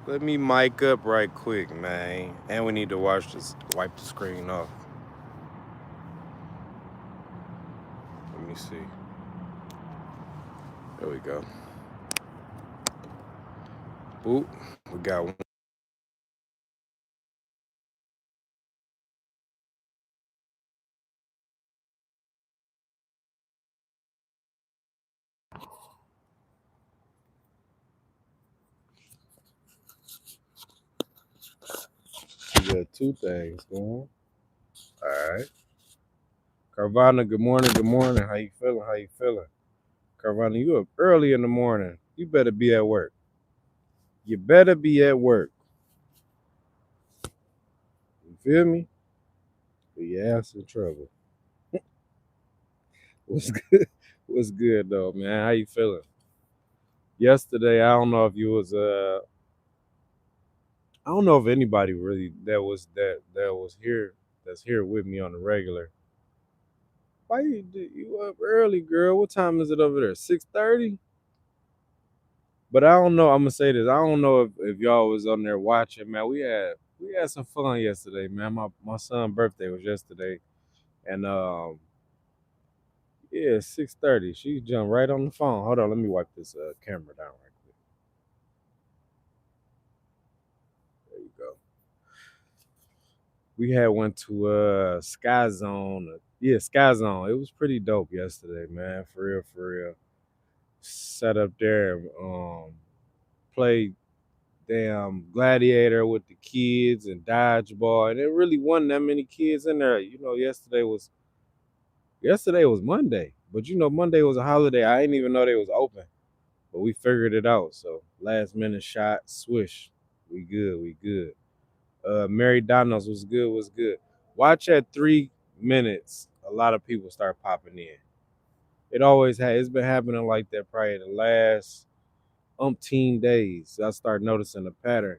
Let me mic up right quick, man. And we need to wipe the screen off. Let me see. There we go. Oop, we got one. We got two things going. All right. Carvana, good morning. Good morning. How you feeling? How you feeling? Carvana, you up early in the morning. You better be at work. You better be at work. You feel me? Or your ass in trouble. What's good? What's good though, man? How you feeling? Yesterday, I don't know if anybody really that was here that's here with me on the regular. Why you up early, girl? What time is it over there? 6:30? But I don't know. I'm gonna say this. I don't know if y'all was on there watching, man. We had some fun yesterday, man. My son's birthday was yesterday, and yeah, 6:30. She jumped right on the phone. Hold on, let me wipe this camera down right quick. There you go. We had went to Sky Zone. Yeah, Sky Zone. It was pretty dope yesterday, man. For real, for real. Sat up there and played damn gladiator with the kids and dodgeball, and it really wasn't that many kids in there. Yesterday was Monday, but Monday was a holiday. I didn't even know they was open, but we figured it out. So last minute shot, swish, we good, we good. Mary Donald's was good, was good. Watch at 3 minutes, a lot of people start popping in. It's been happening like that probably the last umpteen days. I start noticing a pattern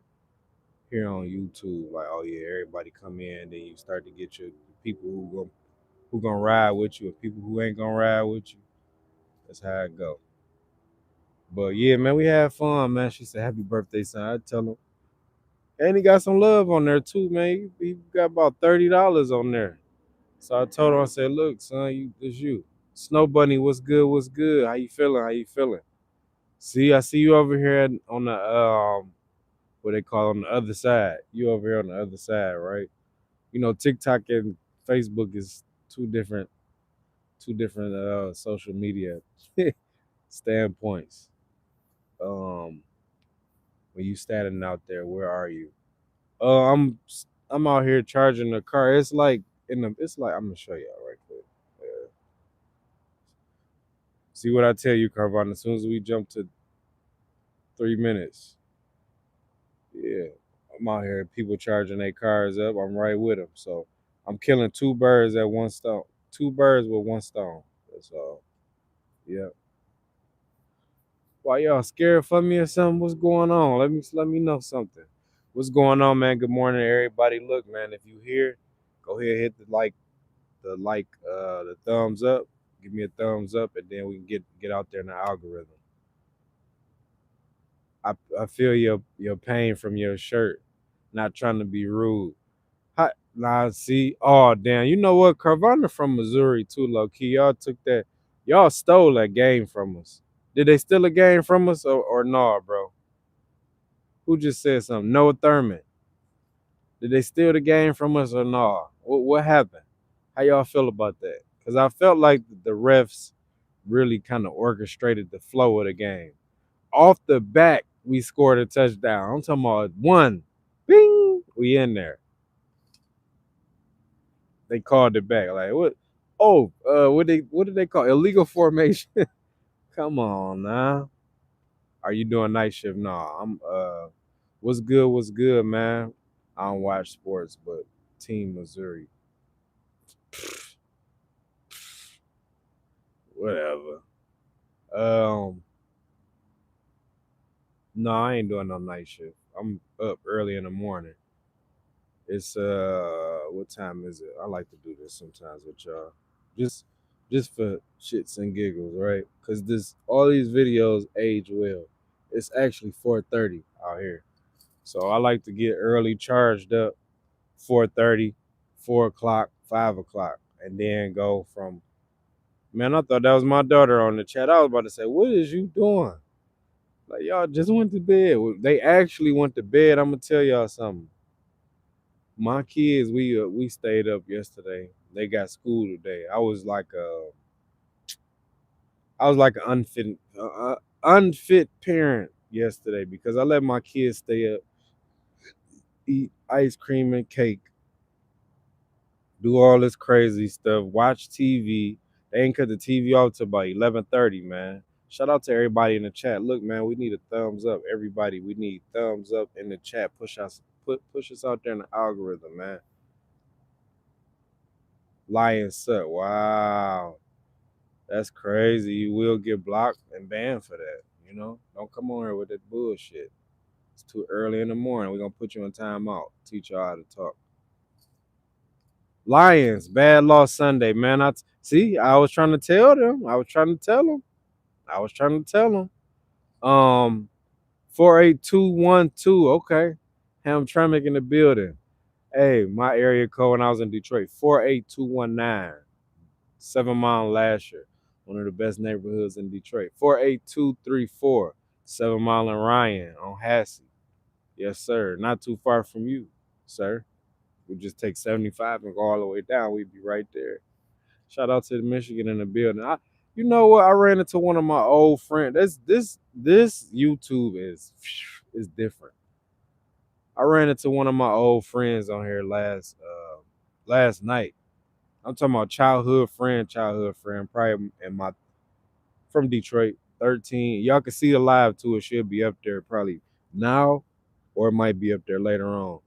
here on YouTube. Like, oh yeah, everybody come in, then you start to get your people who gonna ride with you, and people who ain't gonna ride with you. That's how it go. But yeah, man, we had fun, man. She said, "Happy birthday, son." I tell him, and he got some love on there too, man. He got about $30 on there. So I told him, I said, "Look, son, it's you. Snow Bunny, what's good? What's good? How you feeling? How you feeling? See, I see you over here on the what they call on the other side. You over here on the other side, right? TikTok and Facebook is two different social media standpoints. Um, when you standing out there, where are you? Uh, I'm I'm out here charging the car. It's like I'm gonna show y'all right quick. Uh, See what I tell you, Carvana. As soon as we jump to 3 minutes, yeah, I'm out here. People charging their cars up. I'm right with them. So I'm killing two birds at one stone. Two birds with one stone. That's all. Yeah. Why y'all scared for me or something? What's going on? Let me know something. What's going on, man? Good morning, everybody. Look, man, if you here, go ahead, hit the thumbs up. Give me a thumbs up, and then we can get out there in the algorithm. I feel your pain from your shirt. Not trying to be rude. Hi, nah, see. Oh damn. You know what? Carvana from Missouri too, low key. Y'all took that. Y'all stole that game from us. Did they steal a game from us or nah, bro? Who just said something? Noah Thurman. Did they steal the game from us or nah? What happened? How y'all feel about that? Because I felt like the refs really kind of orchestrated the flow of the game. Off the back, we scored a touchdown. I'm talking about one. Bing! We in there. They called it back. Like what? Oh, what did they call illegal formation? Come on now. Are you doing night shift? Nah, I'm what's good, what's good, man? I don't watch sports, but Team Missouri. Whatever. Um, no, I ain't doing no night shift. I'm up early in the morning. It's what time is it? I like to do this sometimes with y'all. Just for shits and giggles, right? Cause this all these videos age well. It's actually 4:30 out here. So I like to get early charged up, 4:30, 4 o'clock, 5 o'clock, and then go from. Man, I thought that was my daughter on the chat. I was about to say, what is you doing? Like y'all just went to bed. Well, they actually went to bed. I'm gonna tell y'all something. My kids, we stayed up yesterday. They got school today. I was like an unfit parent yesterday because I let my kids stay up, eat ice cream and cake, do all this crazy stuff, watch TV. They ain't cut the TV off till about 11:30, man. Shout out to everybody in the chat. Look, man, we need a thumbs up. Everybody, we need thumbs up in the chat. Push us out there in the algorithm, man. Lion Sut. Wow. That's crazy. You will get blocked and banned for that. Don't come on here with that bullshit. It's too early in the morning. We're gonna put you in timeout. Teach you how to talk. Lions, bad loss Sunday, man. See. I was trying to tell them. I was trying to tell them. 48212. Okay. Hamtramck in the building. Hey, my area code when I was in Detroit, 48219. 7 Mile Lasher, one of the best neighborhoods in Detroit. 48234. 7 Mile and Ryan on Hassey. Yes, sir. Not too far from you, sir. We just take 75 and go all the way down. We'd be right there. Shout out to the Michigan in the building. You know what? I ran into one of my old friends. This YouTube is different. I ran into one of my old friends on here last night. I'm talking about childhood friend, probably from Detroit, 13. Y'all can see the live too. It should be up there probably now, or it might be up there later on.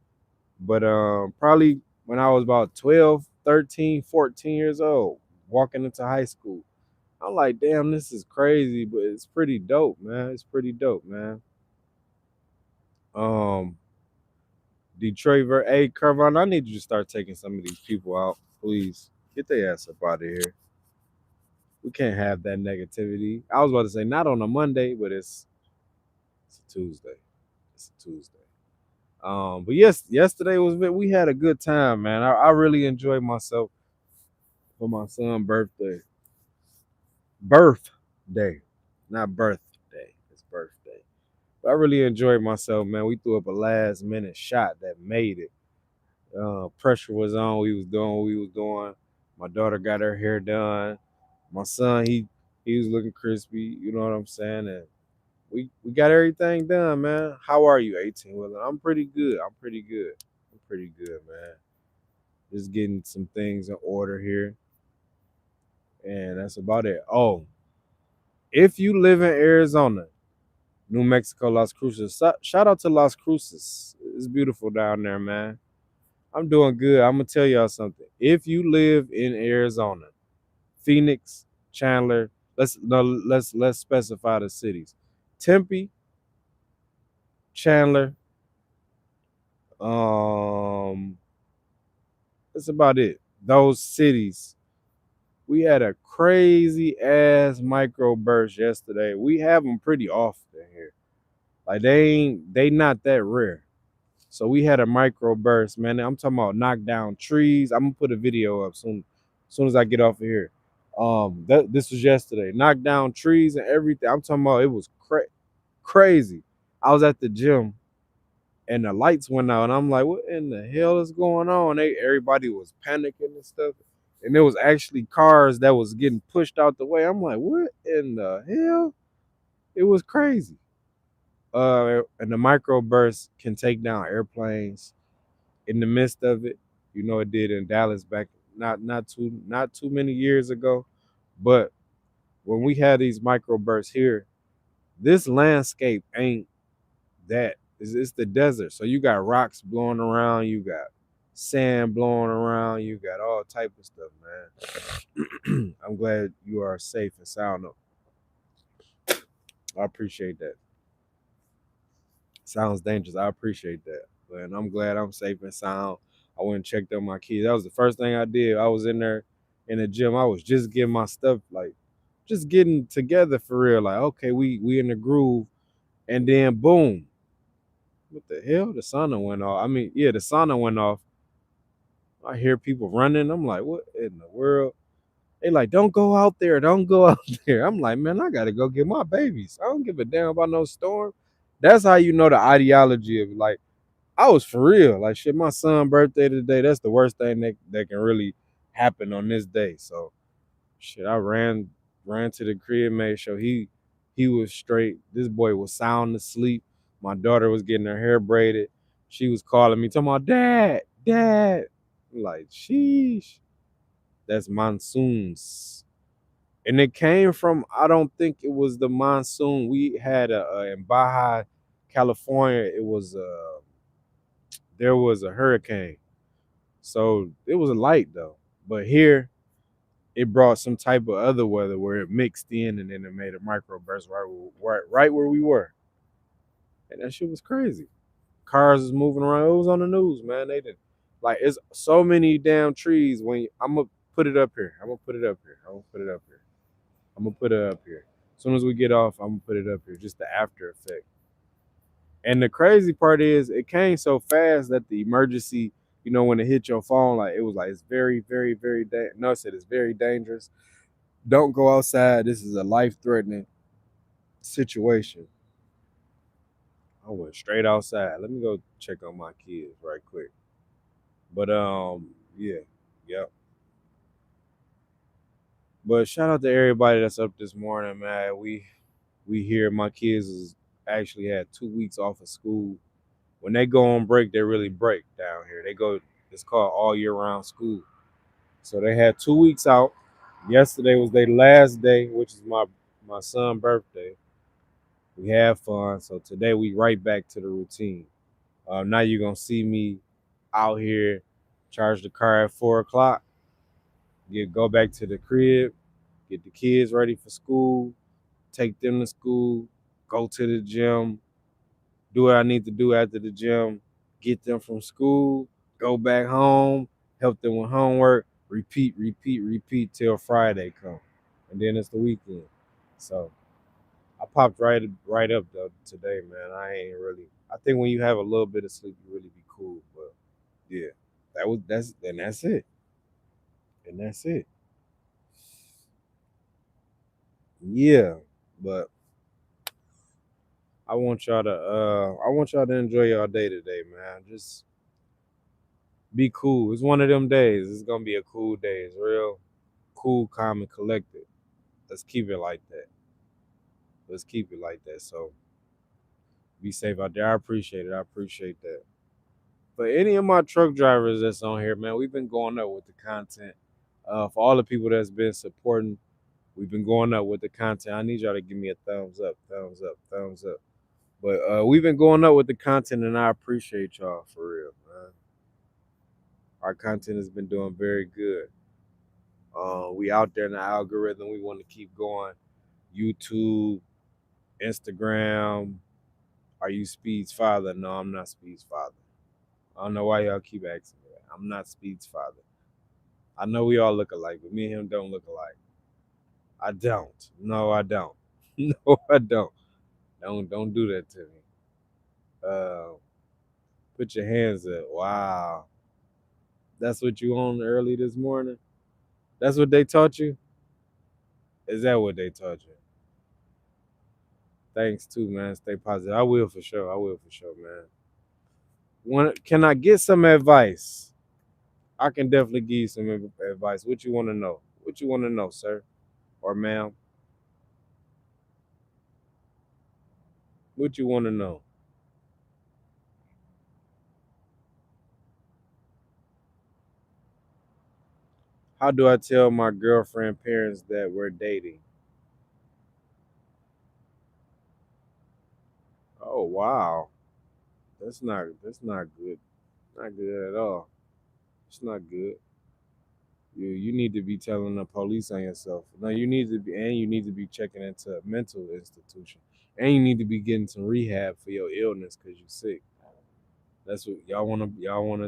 But probably when I was about 12, 13, 14 years old, walking into high school. I'm like, damn, this is crazy, but it's pretty dope, man. It's pretty dope, man. Um, Detroit, hey, Carvon, I need you to start taking some of these people out, please. Get their ass up out of here. We can't have that negativity. I was about to say not on a Monday, but it's a Tuesday. It's a Tuesday. But yes, yesterday we had a good time, man. I really enjoyed myself for my son's birthday. Birthday, not birthday. It's birthday. But I really enjoyed myself, man. We threw up a last minute shot that made it. Pressure was on. We was doing what we was doing. My daughter got her hair done. My son, he was looking crispy. You know what I'm saying? And we got everything done, man. How are you, 8TeenWilln? I'm pretty good. I'm pretty good, man. Just getting some things in order here. And that's about it. Oh, if you live in Arizona, New Mexico, Las Cruces, shout out to Las Cruces. It's beautiful down there, man. I'm doing good. I'm gonna tell y'all something. If you live in Arizona, Phoenix, Chandler, let's specify the cities. Tempe, Chandler, that's about it. Those cities. We had a crazy ass microburst yesterday. We have them pretty often here. Like they not that rare. So we had a microburst, man. I'm talking about knock down trees. I'm gonna put a video up soon as I get off of here. This was yesterday. Knock down trees and everything. I'm talking about it was crazy. I was at the gym and the lights went out, and I'm like, what in the hell is going on? Everybody was panicking and stuff. And there was actually cars that was getting pushed out the way. I'm like, what in the hell? It was crazy. And the microburst can take down airplanes in the midst of it. You know, it did in Dallas back not too many years ago. But when we had these microbursts here, this landscape ain't that. It's the desert. So you got rocks blowing around, you got sand blowing around, you got all type of stuff, man. I'm glad you are safe and sound. I appreciate that. Sounds dangerous. I appreciate that. And I'm glad I'm safe and sound. I went and checked on my kids. That was the first thing I did. I was in there in the gym. I was just getting my stuff, like just getting together for real. Like, okay, we in the groove. And then boom. What the hell? The sauna went off. I mean, yeah, the sauna went off. I hear people running. I'm like, what in the world? They like, don't go out there. Don't go out there. I'm like, man, I gotta go get my babies. I don't give a damn about no storm. That's how you know the ideology of like, I was for real. Like shit, my son's birthday today. That's the worst thing that can really happen on this day. So shit, I ran to the crib, made sure he was straight. This boy was sound asleep. My daughter was getting her hair braided. She was calling me, talking about dad, dad. I'm like, sheesh. That's monsoons. And it came from, I don't think it was the monsoon. We had in Baja, California, it was there was a hurricane. So it was a light though. But here it brought some type of other weather where it mixed in and then it made a microburst right where we were. And that shit was crazy. Cars was moving around. It was on the news, man. They did like it's so many damn trees. I'm gonna put it up here. I'm gonna put it up here. I'm gonna put it up here. I'm gonna put it up here. As soon as we get off, I'm gonna put it up here. Just the after effect. And the crazy part is it came so fast that the emergency, when it hit your phone, like it was like it's very, very, very no, it said it's very dangerous. Don't go outside. This is a life-threatening situation. I went straight outside. Let me go check on my kids right quick. But yeah, yep. But shout out to everybody that's up this morning, man. We here. My kids is actually had 2 weeks off of school. When they go on break, they really break down here. They go. It's called all year round school. So they had 2 weeks out. Yesterday was their last day, which is my son's birthday. We had fun. So today we right back to the routine. Now you're gonna see me out here, charge the car at 4 o'clock, go back to the crib, get the kids ready for school, take them to school, go to the gym, do what I need to do after the gym, get them from school, go back home, help them with homework, repeat, repeat, repeat till Friday come. And then it's the weekend. So I popped right up though today, man. I ain't really I think when you have a little bit of sleep you really be cool. But yeah. That's it. And that's it. Yeah. But I want y'all to enjoy y'all day today, man. Just be cool. It's one of them days. It's gonna be a cool day. It's real cool, calm, and collected. Let's keep it like that. Let's keep it like that. So be safe out there. I appreciate it. I appreciate that. But any of my truck drivers that's on here, man, we've been going up with the content. For all the people that's been supporting, we've been going up with the content. I need y'all to give me a thumbs up, thumbs up, thumbs up. But we've been going up with the content, and I appreciate y'all for real, man. Our content has been doing very good. We out there in the algorithm. We want to keep going. YouTube, Instagram. Are you Speed's father? No, I'm not Speed's father. I don't know why y'all keep asking me that. I'm not Speed's father. I know we all look alike, but me and him don't look alike. I don't. No, I don't. No, I don't. Don't do that to me. Uh, put your hands up. Wow. That's what you on early this morning? That's what they taught you? Is that what they taught you? Thanks too, man. Stay positive. I will for sure. I will for sure, man. Can I get some advice? I can definitely give you some advice. What you want to know? What you want to know, sir or ma'am? What you want to know? How do I tell my girlfriend parents that we're dating? Oh wow, that's not good. Not good at all. It's not good. You need to be telling the police on yourself. No, you need to be checking into a mental institution, and you need to be getting some rehab for your illness because you're sick. That's what y'all wanna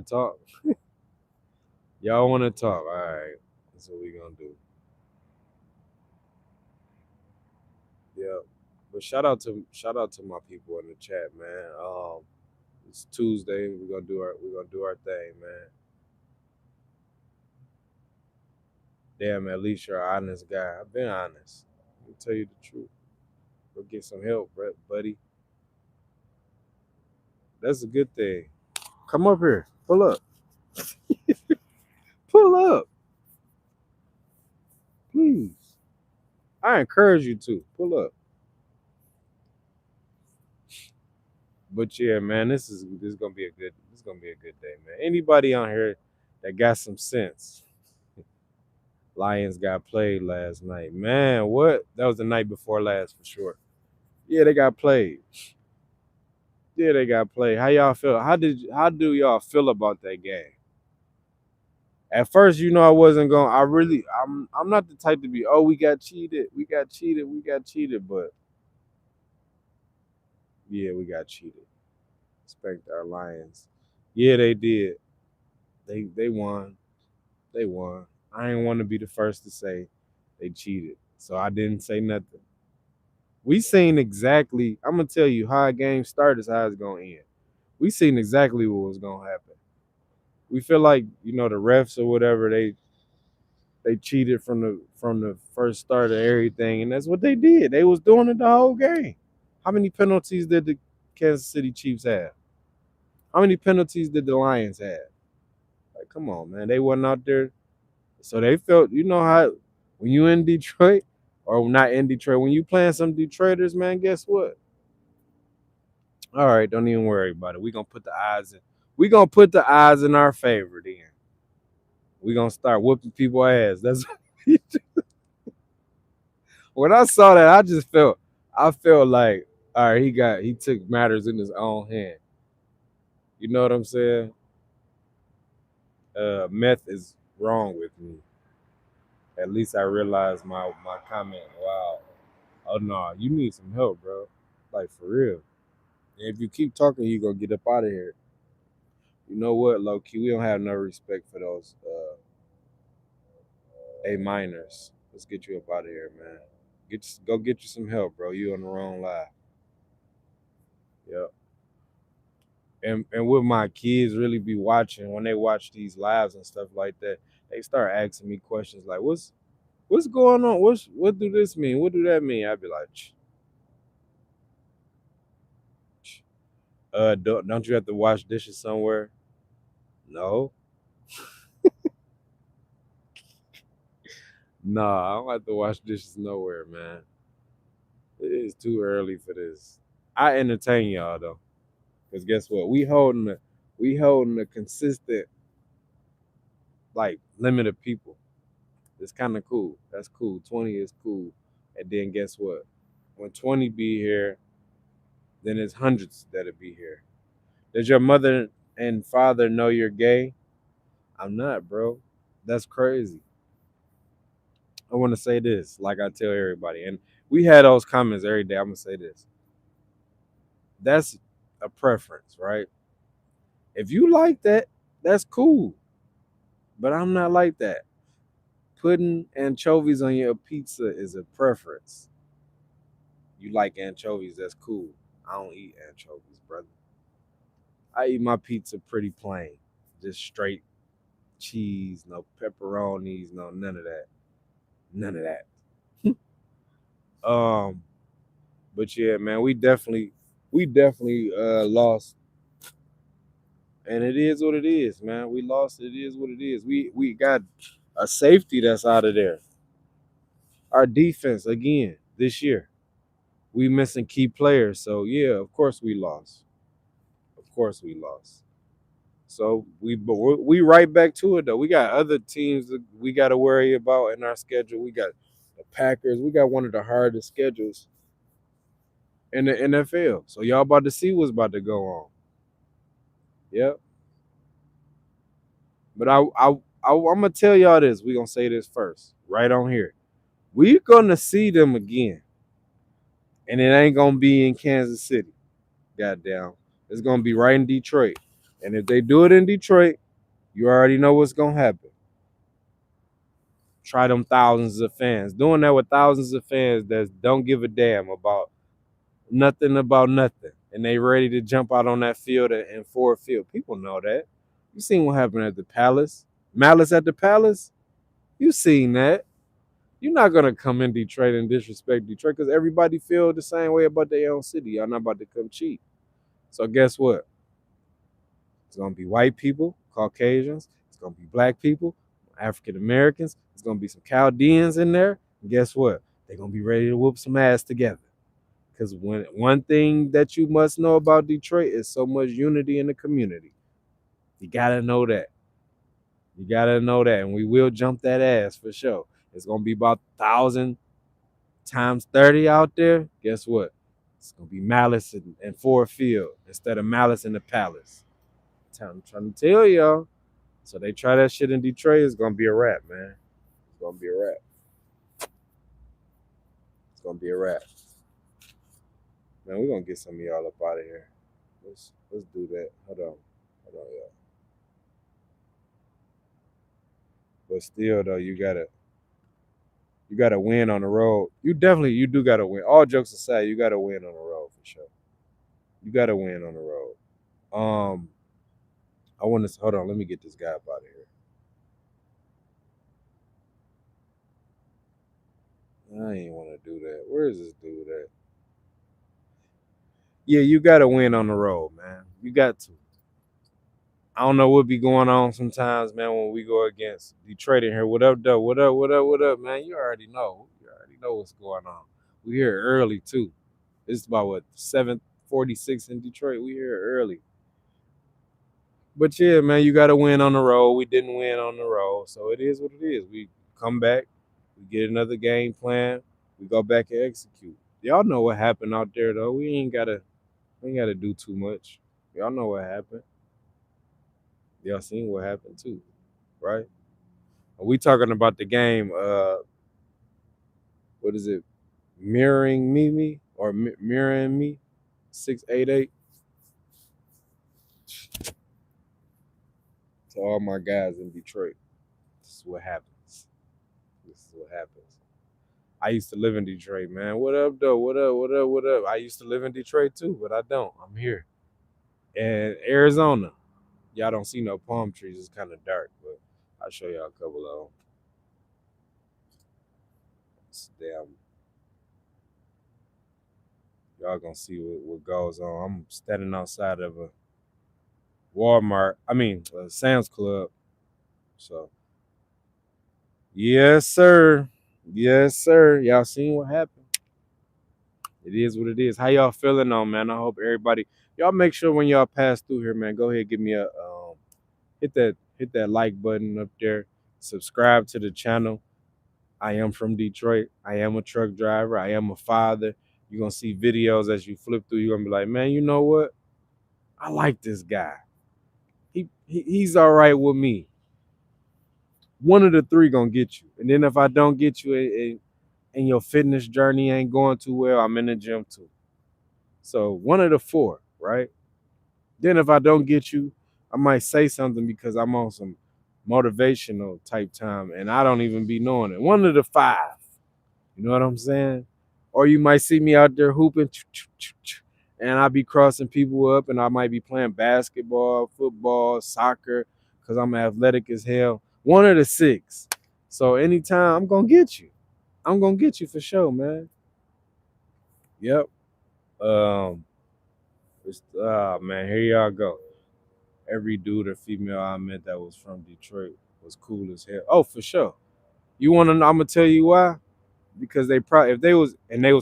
talk. Y'all wanna talk. All right, that's what we gonna do. Yeah. But shout out to my people in the chat, man. It's Tuesday. We're gonna do our thing, man. Damn, at least you're an honest guy. I've been honest. Let me tell you the truth. Go get some help, buddy. That's a good thing. Come up here. Pull up. Pull up, please. I encourage you to pull up. But yeah, man, this is gonna be a good day, man. Anybody on here that got some sense? Lions got played last night. Man, what? That was the night before last for sure. Yeah, they got played. Yeah, they got played. How y'all feel? How do y'all feel about that game? At first, I wasn't going. I'm not the type to be. Oh, we got cheated. But yeah, we got cheated. Respect our Lions. Yeah, they did. They won. They won. I didn't want to be the first to say they cheated, so I didn't say nothing. We seen exactly. I'm gonna tell you how a game started is how it's gonna end. We seen exactly what was gonna happen. We feel like the refs or whatever they cheated from the first start of everything, and that's what they did. They was doing it the whole game. How many penalties did the Kansas City Chiefs have? How many penalties did the Lions have? Like, come on, man. They wasn't out there. So they felt, how when you in Detroit, or not in Detroit, when you playing some Detroiters, man, guess what? All right, don't even worry about it. We gonna put the odds in our favor then. We gonna start whooping people ass. That's when I saw that, I felt like, all right, he took matters in his own hand. You know what I'm saying? Meth is wrong with me. At least I realized my comment. Wow. Oh no, you need some help, bro. Like for real. And if you keep talking, you gonna get up out of here. You know what, low key, we don't have no respect for those A minors. Let's get you up out of here, man. Go get you some help, bro. You on the wrong line. Yep. And what my kids really be watching when they watch these lives and stuff like that, they start asking me questions like, "What's going on? What do this mean? What do that mean?" I'd be like, don't you have to wash dishes somewhere?" No, nah, I don't have to wash dishes nowhere, man. It is too early for this. I entertain y'all though, cause guess what? We holding a consistent like limit of people. It's kind of cool. That's cool. 20 is cool. And then guess what? When 20 be here, then it's hundreds that'll be here. Does your mother and father know you're gay? I'm not, bro. That's crazy. I want to say this, like I tell everybody, and we had those comments every day. I'm gonna say this. That's a preference, right? If you like that, that's cool. But I'm not like that. Putting anchovies on your pizza is a preference. You like anchovies, that's cool. I don't eat anchovies, brother. I eat my pizza pretty plain. Just straight cheese, no pepperonis, no none of that. None of that. Um, but yeah, man, we definitely lost. And it is what it is, man. We lost. It is what it is. We got a safety that's out of there. Our defense again this year. We missing key players. So yeah, of course we lost. Of course we lost. So we right back to it though. We got other teams that we got to worry about in our schedule. We got the Packers. We got one of the hardest schedules in the NFL. So y'all about to see what's about to go on. Yep. But I'm gonna tell y'all this. We gonna say this first, right on here. We're gonna see them again, and it ain't gonna be in Kansas City. Goddamn, it's gonna be right in Detroit. And if they do it in Detroit, you already know what's gonna happen. Try them thousands of fans. Doing that with thousands of fans that don't give a damn about nothing. and they ready to jump out on that field and Ford Field. People know that. You seen what happened at the Palace? Malice at the Palace? You seen that. You're not gonna come in Detroit and disrespect Detroit because everybody feel the same way about their own city. Y'all not about to come cheap. So guess what? It's gonna be white people, Caucasians. It's gonna be black people, African Americans. It's gonna be some Chaldeans in there. And guess what? They're gonna be ready to whoop some ass together. Because when one thing that you must know about Detroit is so much unity in the community. You gotta know that. You gotta know that, and we will jump that ass for sure. It's gonna be about 1,000 times 30 out there. Guess what? It's gonna be Malice and Ford Field instead of Malice in the Palace. I'm trying to tell y'all. So they try that shit in Detroit, it's gonna be a wrap, man. It's gonna be a wrap. It's gonna be a wrap. Man, we're gonna get some of y'all up out of here. Let's do that. Hold on, y'all. But still though, you gotta win on the road. You do gotta win. All jokes aside, you gotta win on the road for sure. You gotta win on the road. I want to hold on. Let me get this guy up out of here. I ain't want to do that. Where is this dude at? Yeah, you gotta win on the road, man. You got to. I don't know what be going on sometimes, man, when we go against Detroit in here. What up, though? What up, what up, what up, man? You already know. You already know what's going on. We here early too. It's about what 7:46 in Detroit. We here early. But yeah, man, you gotta win on the road. We didn't win on the road. So it is what it is. We come back, we get another game plan, we go back and execute. Y'all know what happened out there though. We ain't gotta do too much. Y'all know what happened. Y'all seen what happened too, right? Are we talking about the game, what is it? Mirroring me or mirroring me? 688 to all my guys in Detroit. This is what happens. This is what happens. I used to live in Detroit, man. What up, though? What up? What up? What up? I used to live in Detroit too, but I don't. I'm here. And Arizona, y'all don't see no palm trees. It's kind of dark, but I'll show y'all a couple of them. Damn, y'all gonna see what goes on. I'm standing outside of a Walmart. I mean, a Sam's Club. So, yes, sir. Yes, sir. Y'all seen what happened? It is what it is. How y'all feeling on, man? I hope everybody y'all make sure when y'all pass through here, man, go ahead give me a hit that like button up there. Subscribe to the channel. I am from Detroit. I am a truck driver. I am a father. You're gonna see videos as you flip through. You're gonna be like, man, you know what? I like this guy. He's all right with me. One of the three gonna get you. And then if I don't get you and your fitness journey ain't going too well, I'm in the gym too. So one of the four, right? Then if I don't get you, I might say something because I'm on some motivational type time and I don't even be knowing it. One of the five. You know what I'm saying? Or you might see me out there hooping and I be crossing people up and I might be playing basketball, football, soccer, because I'm athletic as hell. One of the six. So anytime I'm gonna get you. I'm gonna get you for sure, man. Yep. Man, here y'all go. Every dude or female I met that was from Detroit was cool as hell. Oh, for sure. You wanna know? I'm gonna tell you why. Because they probably they was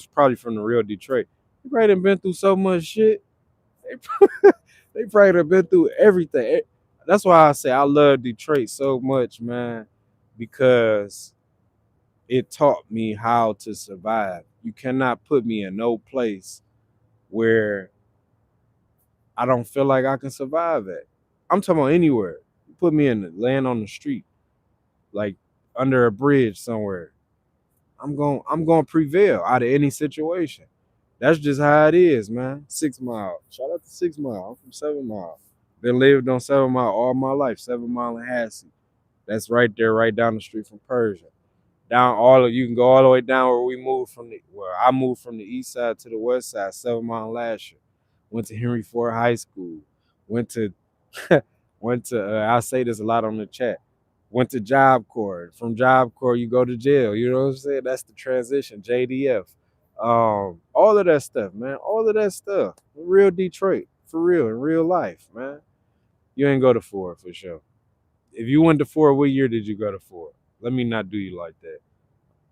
probably from the real Detroit. They probably done been through so much shit. They probably done been through everything. That's why I say I love Detroit so much, man, because it taught me how to survive. You cannot put me in no place where I don't feel like I can survive at. I'm talking about anywhere. You put me in the land on the street, like under a bridge somewhere. I'm going to prevail out of any situation. That's just how it is, man. 6 Mile. Shout out to 6 Mile. I'm from 7 Mile. Been lived on 7 Mile all my life. 7 Mile and Hassie. That's right there, right down the street from Persia. You can go all the way down where I moved from the east side to the west side, 7 Mile last year. Went to Henry Ford High School. Went to went to I say this a lot on the chat. Went to Job Corps. From Job Corps, you go to jail. You know what I'm saying? That's the transition. JDF. All of that stuff, man. All of that stuff. Real Detroit. For real, in real life, man. You ain't go to Ford for sure. If you went to Ford, what year did you go to Ford? Let me not do you like that.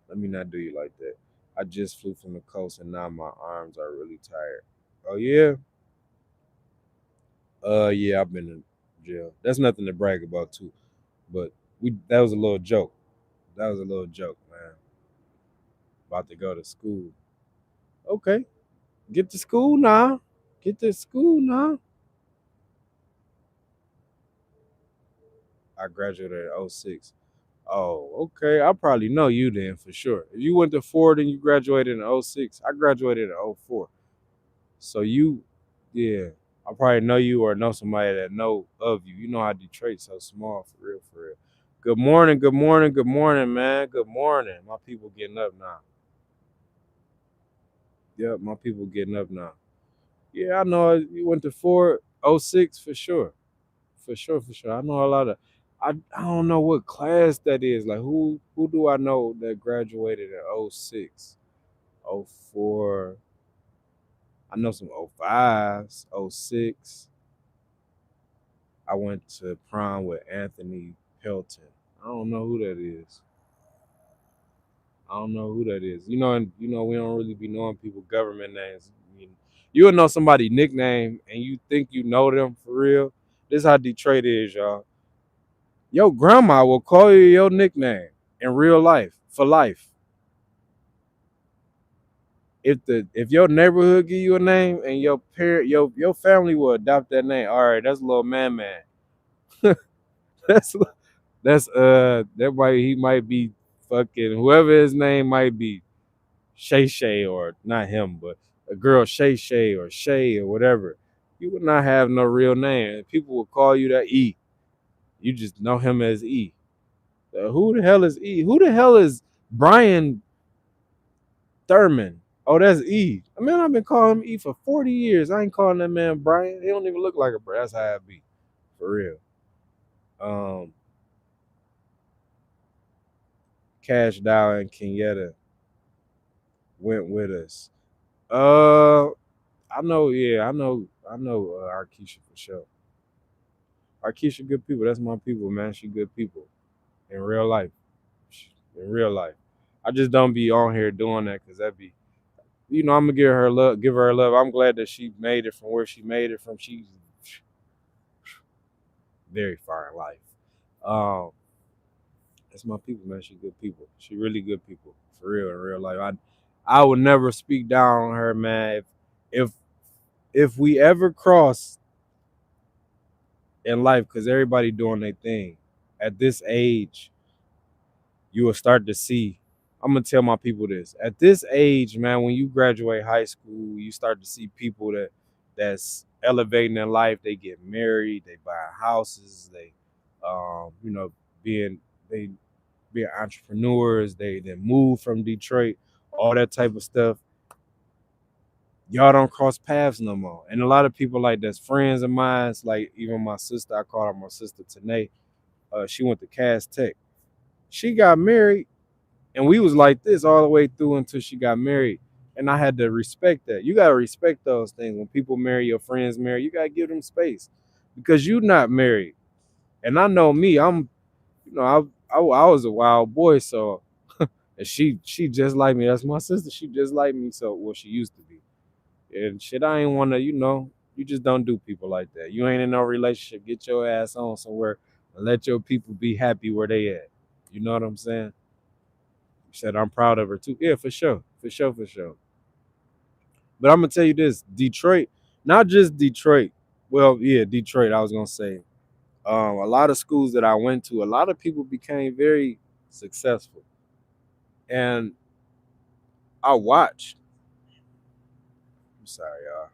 Let me not do you like that. I just flew from the coast and now my arms are really tired. Oh yeah? Yeah, I've been in jail. That's nothing to brag about too. But we that was a little joke. That was a little joke, man. About to go to school. Okay. Get to school now. Get to school now. I graduated at '06. Oh, okay. I probably know you then for sure. If you went to Ford and you graduated in '06, I graduated in '04. So you, yeah, I probably know you or know somebody that know of you. You know how Detroit's so small, for real, for real. Good morning, good morning, good morning, man. Good morning. My people getting up now. Yep, my people getting up now. Yeah, I know you went to Ford '06 for sure. For sure, for sure. I know a lot of I don't know what class that is. Like who do I know that graduated in '06, '04? I know some '05s, '06. I went to prom with Anthony Pelton. I don't know who that is. I don't know who that is. And we don't really be knowing people government names. I mean, you'll know somebody nickname and you think you know them for real. This is how Detroit is, y'all. Your grandma will call you your nickname in real life for life. If your neighborhood give you a name and your parent your family will adopt that name. All right, that's little man. that's that might he might be fucking whoever his name might be, Shay Shay, or not him, but a girl Shay Shay or Shay or whatever. You would not have no real name. People will call you that E. You just know him as E. Who the hell is E? Who the hell is Brian Thurman? Oh, that's E. I mean, I've been calling him E for 40 years. I ain't calling that man Brian. He don't even look like a Brian. That's how I be. For real. Um, Cash Dow and Kenyatta went with us. Uh, I know, yeah, I know Arkesha for sure. Arkesha good people. That's my people, man. She good people in real life. In real life. I just don't be on here doing that because that be I'm gonna give her love. I'm glad that she made it from where she made it from. She's very far in life. Um, that's my people, man. She good people. She really good people for real in real life. I would never speak down on her, man. If if we ever cross in life, because everybody doing their thing at this age, you will start to see. I'm gonna tell my people this. At this age, man, when you graduate high school, you start to see people that's elevating in life. They get married, they buy houses, they being they being entrepreneurs, they then move from Detroit, all that type of stuff. Y'all don't cross paths no more. And a lot of people like that's friends of mine, it's like even my sister, I call her my sister Tanae. She went to Cass Tech. She got married. And we was like this all the way through until she got married. And I had to respect that. You gotta respect those things. When people marry, your friends marry, you gotta give them space. Because you not married. And I know me, I was a wild boy, so and she just like me. That's my sister. She just like me. So well, she used to be. And shit, I ain't wanna, you just don't do people like that. You ain't in no relationship. Get your ass on somewhere and let your people be happy where they at. You know what I'm saying? Said I'm proud of her too. Yeah, for sure. For sure, for sure. But I'm gonna tell you this, Detroit, not just Detroit. Well, yeah, Detroit, I was gonna say. A lot of schools that I went to, a lot of people became very successful. And I watched. I'm sorry, y'all.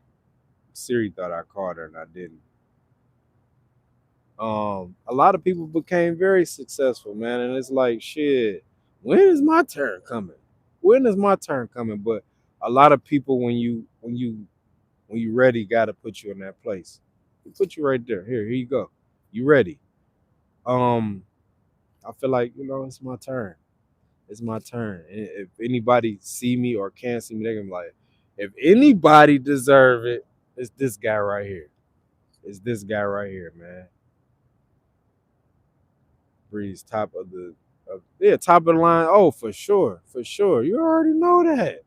Siri thought I called her and I didn't. A lot of people became very successful, man. And it's like, shit, when is my turn coming? When is my turn coming? But a lot of people when When you ready, gotta put you in that place. He put you right there. Here you go. You ready? Um, I feel like it's my turn. It's my turn. And if anybody see me or can't see me, they can be like, if anybody deserve it, it's this guy right here. It's this guy right here, man. Breeze, top of the, yeah, top of the line. Oh, for sure, for sure. You already know that.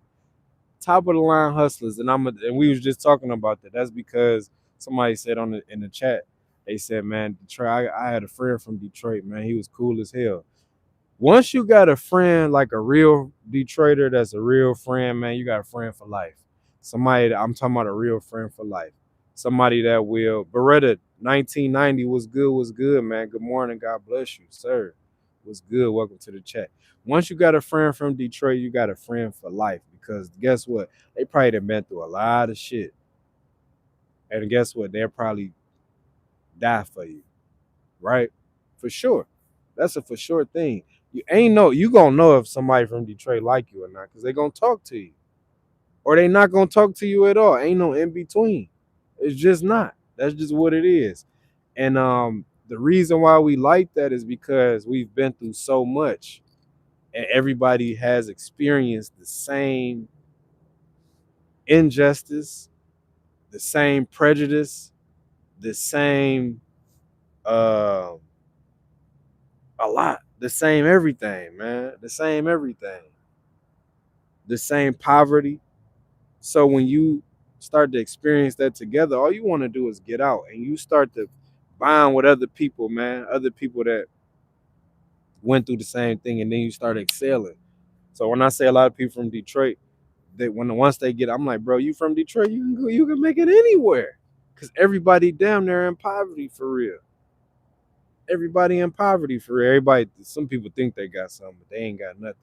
Top of the line hustlers, and we was just talking about that. That's because somebody said in the chat, they said, man, Detroit. I had a friend from Detroit, man. He was cool as hell. Once you got a friend like a real Detroiter, that's a real friend, man, you got a friend for life. Somebody, I'm talking about a real friend for life. Somebody that will. Beretta, 1990 was good, man. Good morning. God bless you, sir. Was good. Welcome to the chat. Once you got a friend from Detroit, you got a friend for life. Because guess what? They probably done been through a lot of shit. And guess what? They'll probably die for you. Right? For sure. That's a for sure thing. You gonna know if somebody from Detroit like you or not, because they gonna talk to you. Or they not gonna talk to you at all. Ain't no in between. It's just not. That's just what it is. And the reason why we like that is because we've been through so much and everybody has experienced the same injustice, the same prejudice, the same uh a lot, the same everything, man. The same everything. The same poverty. So when you start to experience that together, all you want to do is get out and you start to bond with other people, man. Other people that went through the same thing, and then you start excelling. So when I say a lot of people from Detroit, once they get, I'm like, bro, you from Detroit, you can go, you can make it anywhere, cause everybody down there in poverty for real. Everybody in poverty for real. Everybody, some people think they got something, but they ain't got nothing.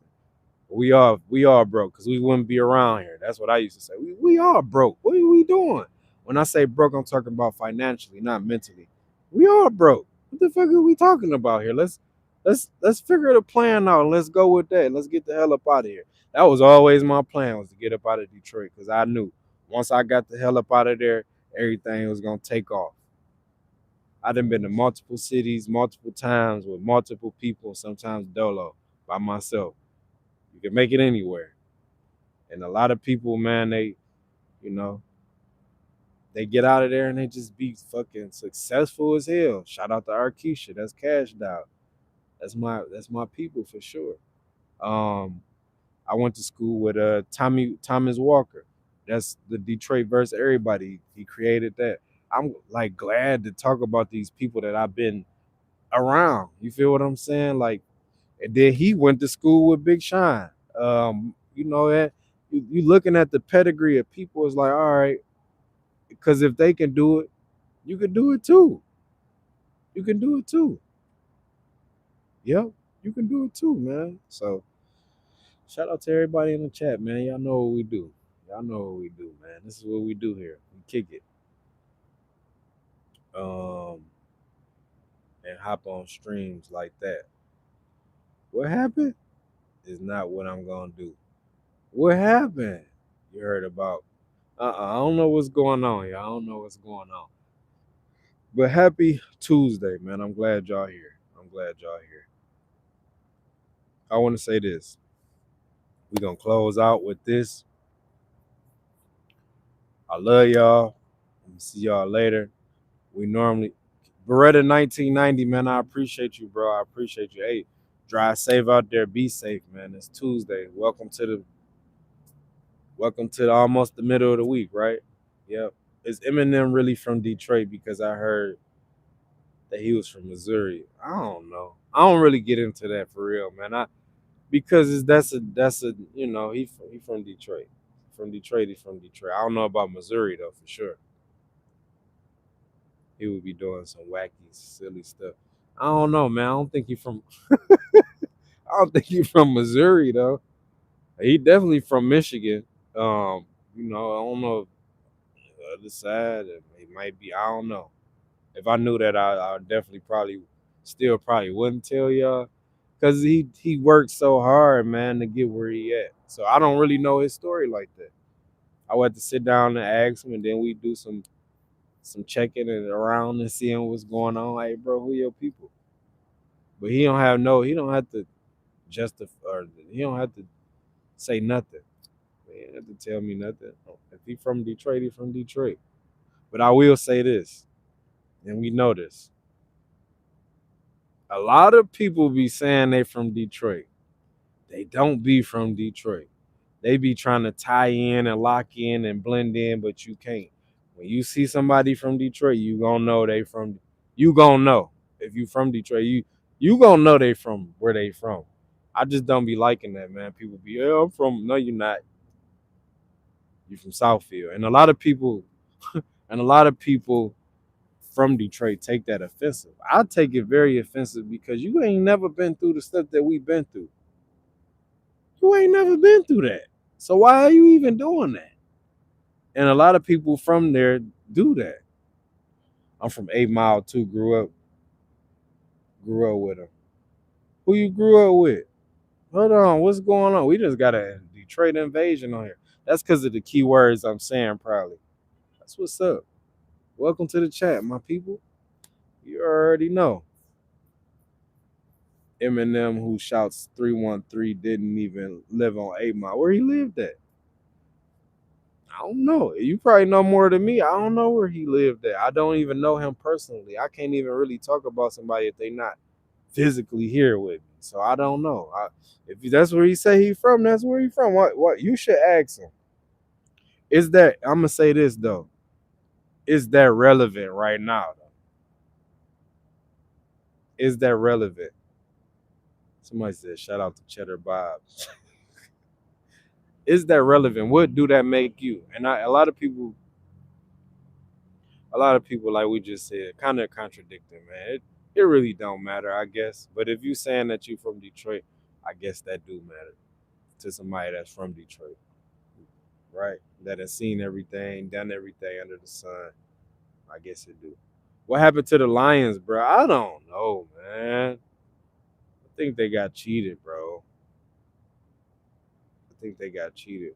We all broke because we wouldn't be around here. That's what I used to say. We all broke. What are we doing? When I say broke, I'm talking about financially, not mentally. We all broke. What the fuck are we talking about here? Let's figure the plan out and let's go with that. Let's get the hell up out of here. That was always my plan, was to get up out of Detroit, because I knew once I got the hell up out of there, everything was gonna take off. I done been to multiple cities, multiple times with multiple people, sometimes dolo by myself. You can make it anywhere. And a lot of people, man, you know, they get out of there and they just be fucking successful as hell. Shout out to Arkesha. That's cashed out. That's my people for sure. Um, I went to school with Thomas Walker. That's the Detroit verse everybody. He created that. I'm like glad to talk about these people that I've been around. You feel what I'm saying? Like, and then he went to school with Big Sean. You know that you looking at the pedigree of people is like, all right, because if they can do it, you can do it too. You can do it too. Yep, you can do it too, man. So shout out to everybody in the chat, man. Y'all know what we do. Y'all know what we do, man. This is what we do here. We kick it. Um, and hop on streams like that. What happened is not what I'm gonna do. What happened? You heard about I don't know what's going on here. I don't know what's going on. But happy Tuesday, man. I'm glad y'all here. I'm glad y'all here. I want to say this. We're going to close out with this. I love y'all. I'm going to see y'all later. We normally, Beretta 1990, man. I appreciate you, bro. I appreciate you. Hey, drive safe out there. Be safe, man. It's Tuesday. Welcome to almost the middle of the week, right? Yep. Is Eminem really from Detroit? Because I heard that he was from Missouri. I don't know. I don't really get into that for real, man. Because that's a he from Detroit. From Detroit, he's from Detroit. I don't know about Missouri though for sure. He would be doing some wacky, silly stuff. I don't know, man. I don't think he from I don't think he from Missouri though. He definitely from Michigan. I don't know the other side. It might be. I don't know. If I knew that, I definitely probably wouldn't tell y'all, because he worked so hard, man, to get where he at. So I don't really know his story like that. I would have to sit down and ask him, and then we do some checking and around and seeing what's going on. Hey, bro, who your people? But he don't have to justify, or he don't have to say nothing. He don't have to tell me nothing. If he from Detroit, he from Detroit. But I will say this, and we know this. A lot of people be saying they from Detroit. They don't be from Detroit. They be trying to tie in and lock in and blend in, but you can't. When you see somebody from Detroit, you gonna know they from. You gonna know if you from Detroit. You gonna know they from where they from. I just don't be liking that, man. People be, yeah, I'm from. No, you're not. You from Southfield, and a lot of people from Detroit take that offensive. I take it very offensive because you ain't never been through the stuff that we've been through. You ain't never been through that. So why are you even doing that? And a lot of people from there do that. I'm from 8 Mile too. Grew up with them. Who you grew up with? Hold on, what's going on? We just got a Detroit invasion on here. That's because of the keywords I'm saying, probably. That's what's up. Welcome to the chat, my people. You already know. Eminem, who shouts 313, didn't even live on 8 Mile. Where he lived at? I don't know. You probably know more than me. I don't know where he lived at. I don't even know him personally. I can't even really talk about somebody if they not physically here with me. So I don't know. If that's where he say he from, that's where he from. What you should ask him. Is that I'm gonna say this though? Is that relevant right now? Though? Is that relevant? Somebody said, "Shout out to Cheddar Bob." Is that relevant? What do that make you? And a lot of people, like we just said, kind of contradicting, man. It really don't matter, I guess. But if you saying that you from Detroit, I guess that do matter to somebody that's from Detroit, right? That has seen everything, done everything under the sun. I guess it do. What happened to the Lions, bro? I don't know, man. I think they got cheated, bro. I think they got cheated.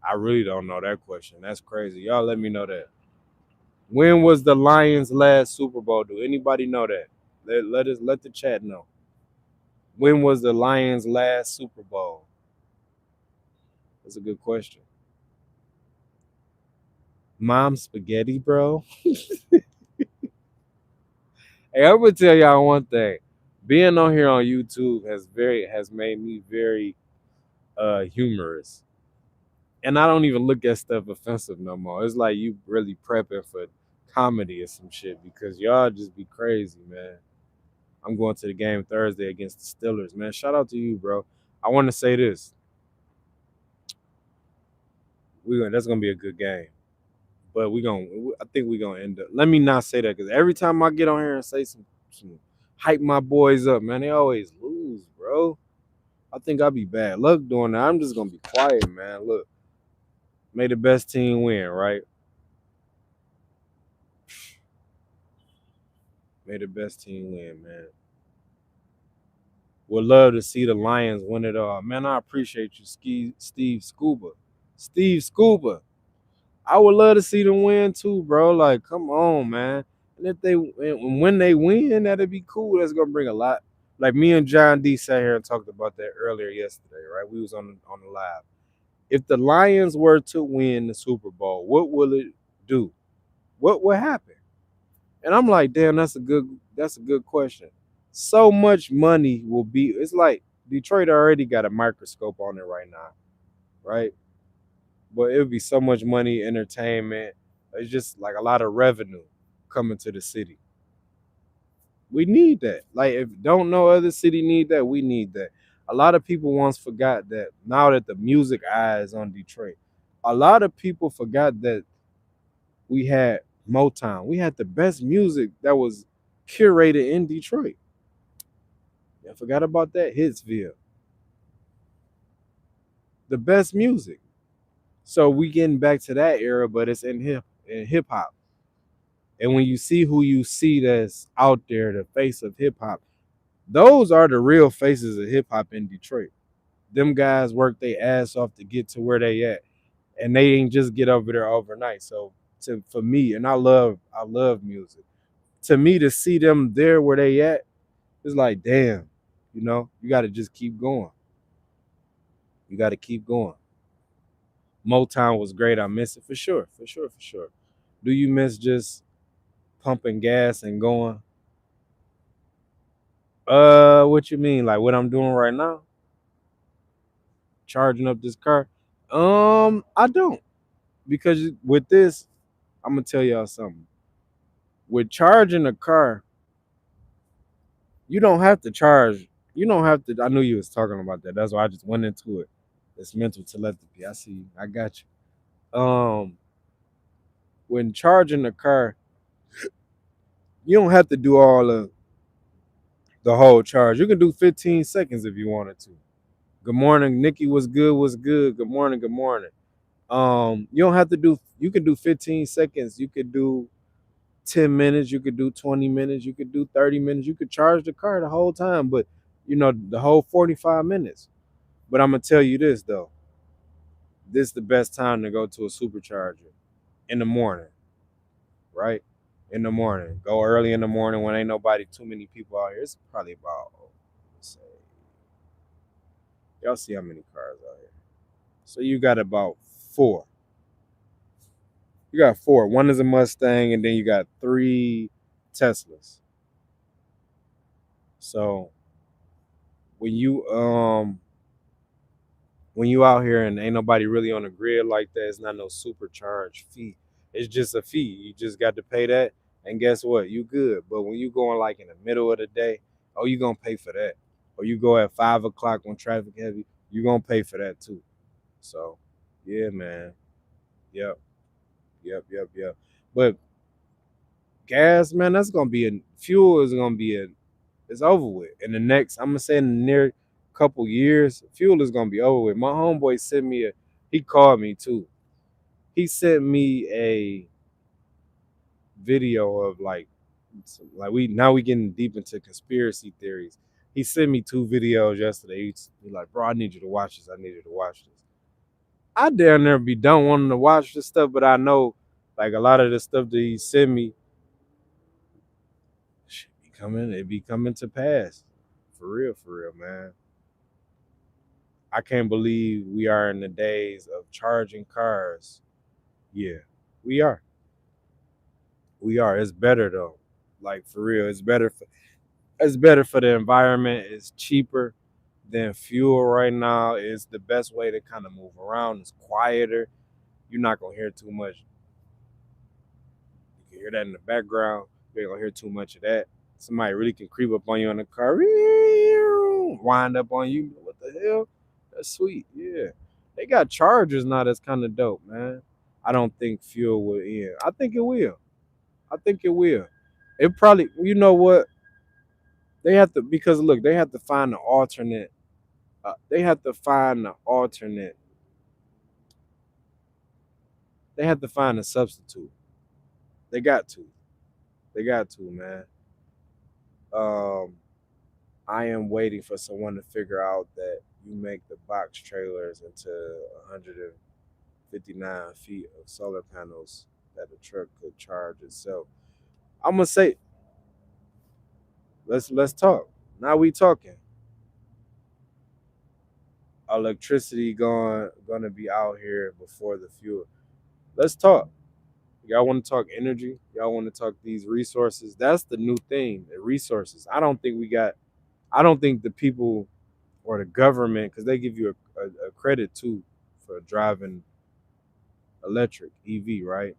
I really don't know that question. That's crazy. Y'all let me know that. When was the Lions' last Super Bowl? Do anybody know that? Let the chat know. When was the Lions' last Super Bowl? That's a good question. Mom spaghetti, bro. Hey, I'm gonna tell y'all one thing. Being on here on YouTube has made me very humorous. And I don't even look at stuff offensive no more. It's like you really prepping for comedy or some shit because y'all just be crazy, man. I'm going to the game Thursday against the Steelers, man. Shout out to you, bro. I want to say this. That's gonna be a good game. But I think we're gonna end up. Let me not say that because every time I get on here and say some hype my boys up, man, they always lose, bro. I think I'll be bad luck doing that. I'm just gonna be quiet, man. Look, may the best team win, right? May the best team win, man. Would love to see the Lions win it all. Man, I appreciate you, Steve Scuba. Steve Scuba. I would love to see them win too, bro. Like, come on, man. And when they win, that'd be cool. That's gonna bring a lot. Like me and John D sat here and talked about that earlier yesterday, right? We was on the live. If the Lions were to win the Super Bowl, what will it do? What would happen? And I'm like, damn, that's a good question. So much money will be. It's like Detroit already got a microscope on it right now, right? But it would be so much money, entertainment. It's just like a lot of revenue coming to the city. We need that. Like, if don't no other city need that, we need that. A lot of people once forgot that now that the music eye is on Detroit, a lot of people forgot that we had Motown. We had the best music that was curated in Detroit. I forgot about that. Hitsville. The best music. So we getting back to that era, but it's in hip hop. And when you see who you see that's out there, the face of hip hop, those are the real faces of hip hop in Detroit. Them guys work their ass off to get to where they at. and they ain't just get over there overnight. So for me, and I love music. To me, to see them there where they at, it's like, damn, you got to just keep going. You got to keep going. Motown was great. I miss it for sure, for sure, for sure. Do you miss just pumping gas and going? What you mean? Like what I'm doing right now? Charging up this car? I don't, because with this, I'm gonna tell y'all something. With charging a car, you don't have to charge. You don't have to. I knew you was talking about that. That's why I just went into it. It's mental telepathy. I see you. I got you. When charging a car, you don't have to do all of the whole charge. You can do 15 seconds if you wanted to. Good morning, Nikki. Was good? Was good? Good morning. Good morning. You don't have to do. You can do 15 seconds. You could do 10 minutes. You could do 20 minutes. You could do 30 minutes. You could charge the car the whole time, but the whole 45 minutes. But I'm gonna tell you this though. This is the best time to go to a supercharger in the morning, right? In the morning. Go early in the morning when ain't nobody, too many people out here. It's probably about, let's say, y'all see how many cars out here. So you got about four. You got four. One is a Mustang, and then you got three Teslas. So when you out here and ain't nobody really on the grid like that, it's not no supercharged fee. It's just a fee. You just got to pay that, and guess what? You good. But when you going like in the middle of the day, oh, you gonna pay for that. Or you go at 5 o'clock when traffic heavy, you gonna pay for that too. So, yeah, man. Yep, yep. But gas, man, that's gonna be a fuel is gonna be it's over with. In the next, I'm gonna say in the near couple years, fuel is gonna be over with. My homeboy sent me he called me too. He sent me a video of like we getting deep into conspiracy theories. He sent me two videos yesterday. He's like, bro, I need you to watch this. I need you to watch this. I dare never be done wanting to watch this stuff, but I know like a lot of the stuff that he sent me it be coming to pass. For real, man. I can't believe we are in the days of charging cars. Yeah, we are. We are. It's better though. Like for real, it's better for the environment. It's cheaper than fuel right now. It's the best way to kind of move around. It's quieter. You're not gonna hear too much. You can hear that in the background. You ain't gonna hear too much of that. Somebody really can creep up on you in the car, wind up on you. What the hell? That's sweet. Yeah. They got chargers now that's kind of dope, man. I don't think fuel will end. I think it will. I think it will. It probably, you know what? They have to, because look, they have to find an alternate. They have to find an alternate. They have to find a substitute. They got to. They got to, man. Um, I am waiting for someone to figure out that you make the box trailers into 159 feet of solar panels that the truck could charge itself. I'm gonna say, let's talk. Now we talking. Electricity gonna be out here before the fuel. Let's talk. Y'all want to talk energy? Y'all want to talk these resources? That's the new thing, the resources. I don't think the people or the government, because they give you a credit too for driving electric EV, right?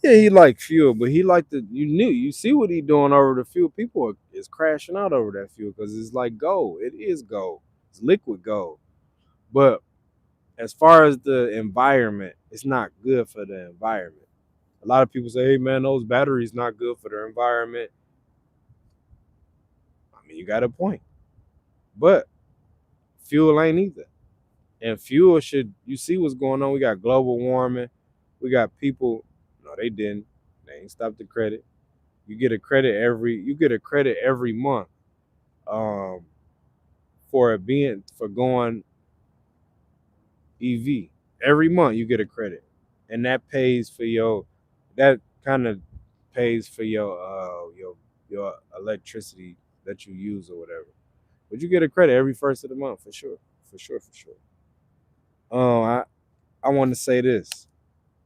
Yeah, he like fuel, but he like you see what he doing over the fuel. People is crashing out over that fuel because it's like gold. It is gold. It's liquid gold. But as far as the environment, it's not good for the environment. A lot of people say, "Hey man, those batteries not good for the environment." I mean, you got a point, but fuel ain't either. And fuel should, you see what's going on? We got global warming. We got people. No, they didn't. They ain't stopped the credit. You get a credit every month um, for going EV. Every month you get a credit, and that pays for your that kind of pays for your electricity that you use or whatever. But you get a credit every first of the month for sure, for sure, for sure. I want to say this: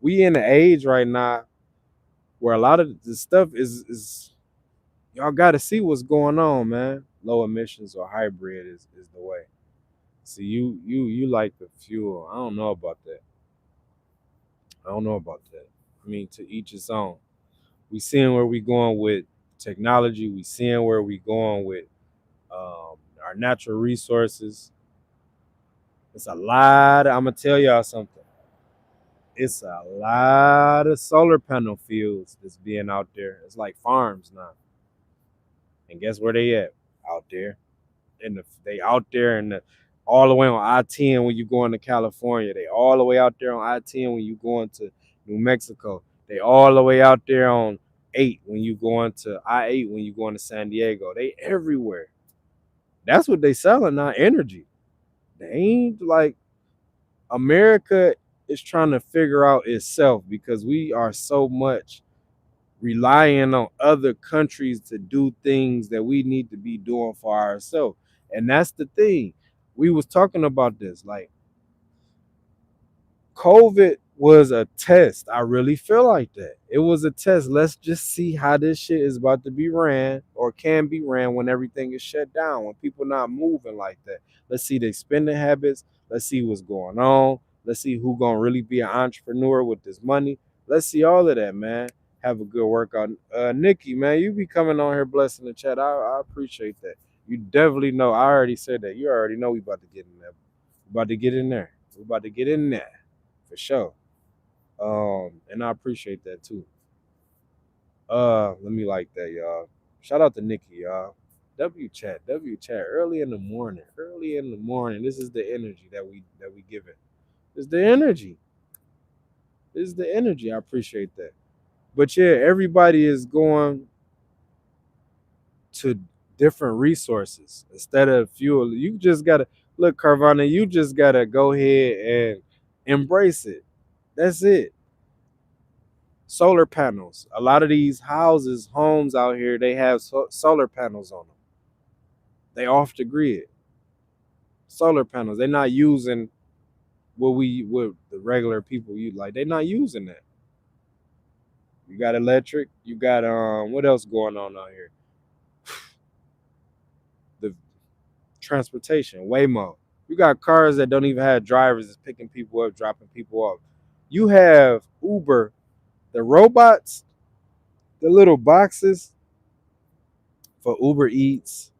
we in the age right now where a lot of the stuff is y'all got to see what's going on, man. Low emissions or hybrid is the way. See, you like the fuel. I don't know about that. I don't know about that. I mean, to each his own. We seeing where we going with technology. We seeing where we going with our natural resources. It's a lot. I'm gonna tell y'all something. It's a lot of solar panel fields that's being out there. It's like farms now. And guess where they at? Out there. They out there in the all the way on I-10 when you going to California. They all the way out there on I-10 when you going to New Mexico. They all the way out there on 8 when you going to I-8 when you going to San Diego. They everywhere. That's what they selling now, energy. They ain't like America is trying to figure out itself because we are so much relying on other countries to do things that we need to be doing for ourselves. And that's the thing. We was talking about this. Like COVID was a test. I really feel like that. It was a test. Let's just see how this shit is about to be ran or can be ran when everything is shut down, when people not moving like that. Let's see their spending habits. Let's see what's going on. Let's see who gonna really be an entrepreneur with this money. Let's see all of that, man. Have a good workout. Nikki, man, you be coming on here blessing the chat. I appreciate that. You definitely know. I already said that. You already know we about to get in there. We about to get in there. We about to get in there for sure. And I appreciate that too. Let me like that, y'all. Shout out to Nikki, y'all. W chat, early in the morning. Early in the morning. This is the energy that we give it. It's the energy. This is the energy. I appreciate that. But yeah, everybody is going to different resources instead of fuel. You just gotta look, Carvana, you just gotta go ahead and embrace it. That's it. Solar panels. A lot of these houses, homes out here, they have solar panels on them. They off the grid. Solar panels. They're not using what the regular people use. Like they're not using that. You got electric. You got what else going on out here? The transportation, Waymo. You got cars that don't even have drivers that's picking people up, dropping people off. You have Uber, the robots, the little boxes for Uber Eats,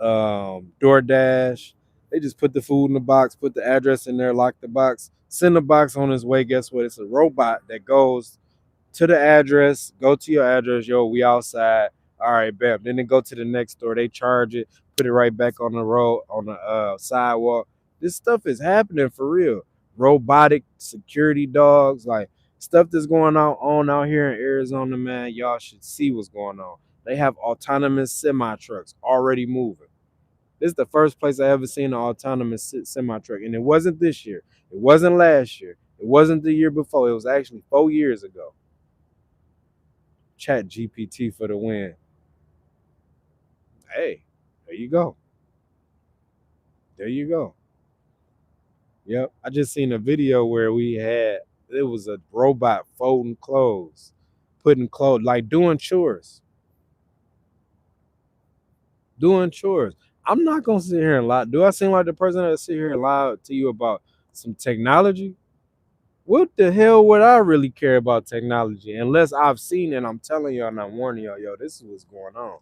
DoorDash. They just put the food in the box, put the address in there, lock the box, send the box on its way. Guess what? It's a robot that goes to the address, go to your address, yo, we outside. All right, bam. Then they go to the next store, they charge it, put it right back on the road, on the sidewalk. This stuff is happening for real. Robotic security dogs, like stuff that's going on out here in Arizona, man. Y'all should see what's going on. They have autonomous semi trucks already moving. This is the first place I ever seen an autonomous semi truck, and it wasn't this year. It wasn't last year. It wasn't the year before. It was actually 4 years ago. Chat GPT for the win. Hey, there you go. There you go. Yep. I just seen a video where it was a robot folding clothes, putting clothes, like doing chores. Doing chores. I'm not gonna sit here and lie. Do I seem like the person that sit here and lie to you about some technology? What the hell would I really care about technology unless I've seen it? I'm telling y'all and I'm warning y'all, yo, this is what's going on.